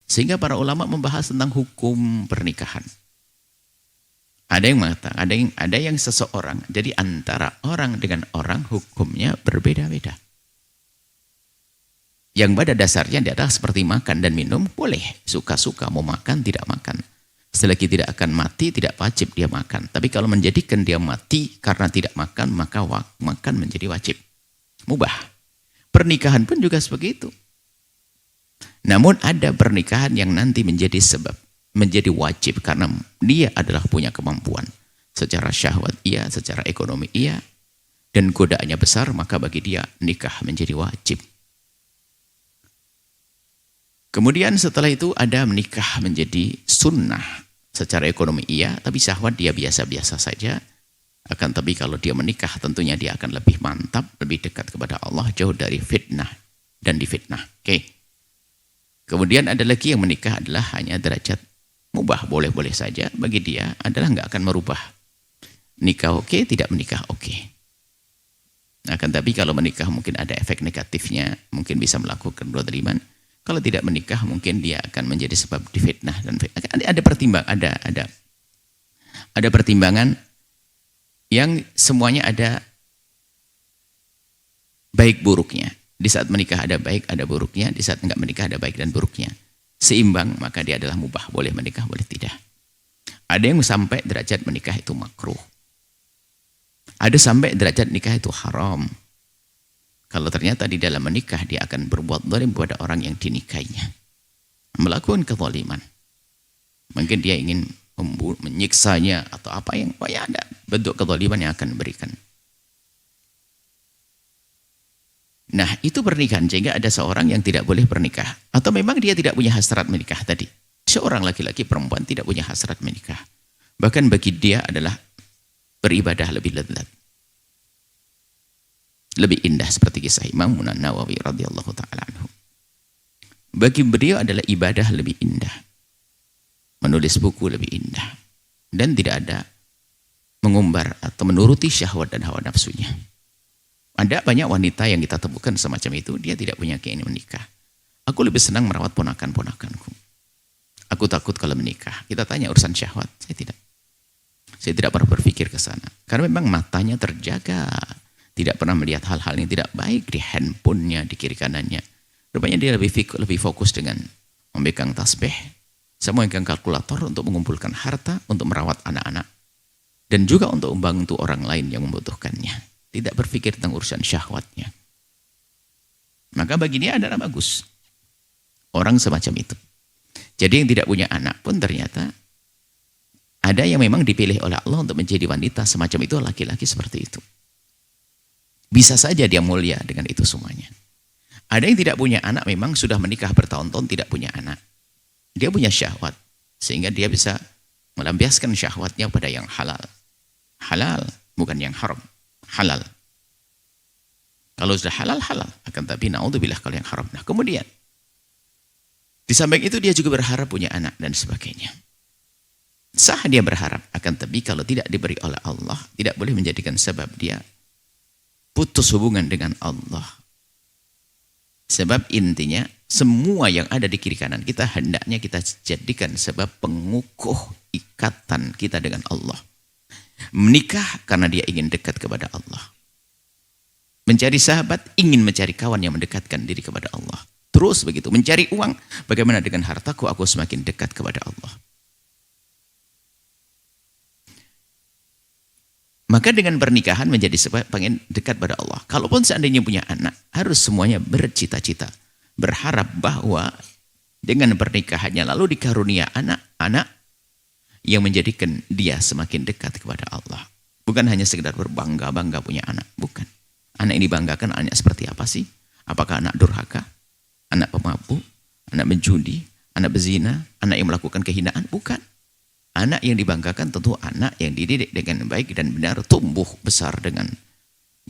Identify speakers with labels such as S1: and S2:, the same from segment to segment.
S1: Sehingga para ulama membahas tentang hukum pernikahan. Ada yang mengatakan, ada yang seseorang, jadi antara orang dengan orang hukumnya berbeda-beda. Yang pada dasarnya dia adalah seperti makan dan minum, boleh suka-suka mau makan tidak makan. Selagi tidak akan mati, tidak wajib dia makan. Tapi kalau menjadikan dia mati karena tidak makan, maka makan menjadi wajib. Mubah. Pernikahan pun juga seperti itu. Namun ada pernikahan yang nanti menjadi sebab, menjadi wajib karena dia adalah punya kemampuan. Secara syahwat iya, secara ekonomi iya, dan godaannya besar, maka bagi dia nikah menjadi wajib. Kemudian setelah itu ada menikah menjadi sunnah. Secara ekonomi iya, tapi syahwat dia biasa-biasa saja. Akan tapi kalau dia menikah tentunya dia akan lebih mantap, lebih dekat kepada Allah, jauh dari fitnah dan difitnah. Oke. Kemudian ada lagi yang menikah adalah hanya derajat mubah, boleh-boleh saja. Bagi dia adalah nggak akan merubah. Nikah oke, tidak menikah oke. Akan tapi kalau menikah mungkin ada efek negatifnya, mungkin bisa melakukan kezaliman. Kalau tidak menikah mungkin dia akan menjadi sebab difitnah dan ada pertimbangan yang semuanya ada baik buruknya. Di saat menikah ada baik, ada buruknya. Di saat enggak menikah ada baik dan buruknya. Seimbang, maka dia adalah mubah. Boleh menikah, boleh tidak. Ada yang sampai derajat menikah itu makruh. Ada sampai derajat nikah itu haram. Kalau ternyata di dalam menikah dia akan berbuat zalim kepada orang yang dinikahinya. Melakukan kezaliman. Mungkin dia ingin menyiksanya atau apa yang ada bentuk kezaliman yang akan diberikan. Nah, itu pernikahan, sehingga ada seorang yang tidak boleh bernikah. Atau memang dia tidak punya hasrat menikah tadi. Seorang laki-laki perempuan tidak punya hasrat menikah. Bahkan bagi dia adalah beribadah lebih lezat. Lebih indah seperti kisah Imam Nawawi radhiyallahu ta'ala anhu. Bagi beliau adalah ibadah lebih indah. Menulis buku lebih indah. Dan tidak ada mengumbar atau menuruti syahwat dan hawa nafsunya. Ada banyak wanita yang kita temukan semacam itu, dia tidak punya keinginan menikah. Aku lebih senang merawat ponakan-ponakanku. Aku takut kalau menikah. Kita tanya urusan syahwat, saya tidak. Saya tidak pernah berpikir ke sana. Karena memang matanya terjaga. Tidak pernah melihat hal-hal yang tidak baik di handphonenya, di kiri kanannya. Rupanya dia lebih fokus dengan memegang tasbih, sama memegang kalkulator untuk mengumpulkan harta, untuk merawat anak-anak. Dan juga untuk membantu orang lain yang membutuhkannya. Tidak berpikir tentang urusan syahwatnya. Maka bagi dia adalah bagus. Orang semacam itu. Jadi yang tidak punya anak pun ternyata ada yang memang dipilih oleh Allah untuk menjadi wanita semacam itu, laki-laki seperti itu. Bisa saja dia mulia dengan itu semuanya. Ada yang tidak punya anak memang sudah menikah bertahun-tahun tidak punya anak. Dia punya syahwat. Sehingga dia bisa melampiaskan syahwatnya pada yang halal. Halal, bukan yang haram. Halal. Kalau sudah halal, halal. Akan tapi naudzubillah kalau yang haram. Nah kemudian, di samping itu dia juga berharap punya anak dan sebagainya. Sah dia berharap. Akan tapi kalau tidak diberi oleh Allah, tidak boleh menjadikan sebab dia putus hubungan dengan Allah. Sebab intinya, semua yang ada di kiri kanan kita, hendaknya kita jadikan sebab pengukuh ikatan kita dengan Allah. Menikah karena dia ingin dekat kepada Allah. Mencari sahabat, ingin mencari kawan yang mendekatkan diri kepada Allah. Terus begitu, mencari uang, bagaimana dengan hartaku aku semakin dekat kepada Allah. Maka dengan pernikahan menjadi sebab pengen dekat pada Allah. Kalaupun seandainya punya anak, harus semuanya bercita-cita. Berharap bahwa dengan pernikahannya lalu dikarunia anak-anak yang menjadikan dia semakin dekat kepada Allah. Bukan hanya sekedar berbangga-bangga punya anak. Bukan. Anak ini banggakan anaknya seperti apa sih? Apakah anak durhaka? Anak pemabuk? Anak menjudi? Anak berzina? Anak yang melakukan kehinaan? Bukan. Anak yang dibanggakan tentu anak yang dididik dengan baik dan benar, tumbuh besar dengan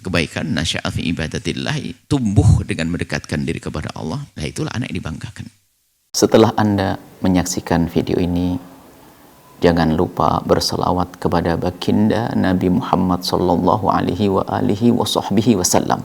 S1: kebaikan, nasya'a fi ibadatillahi, tumbuh dengan mendekatkan diri kepada Allah. Nah itulah anak yang dibanggakan. Setelah Anda menyaksikan video ini, jangan lupa berselawat kepada baginda Nabi Muhammad sallallahu alaihi wa alihi wa sahbihi wasallam.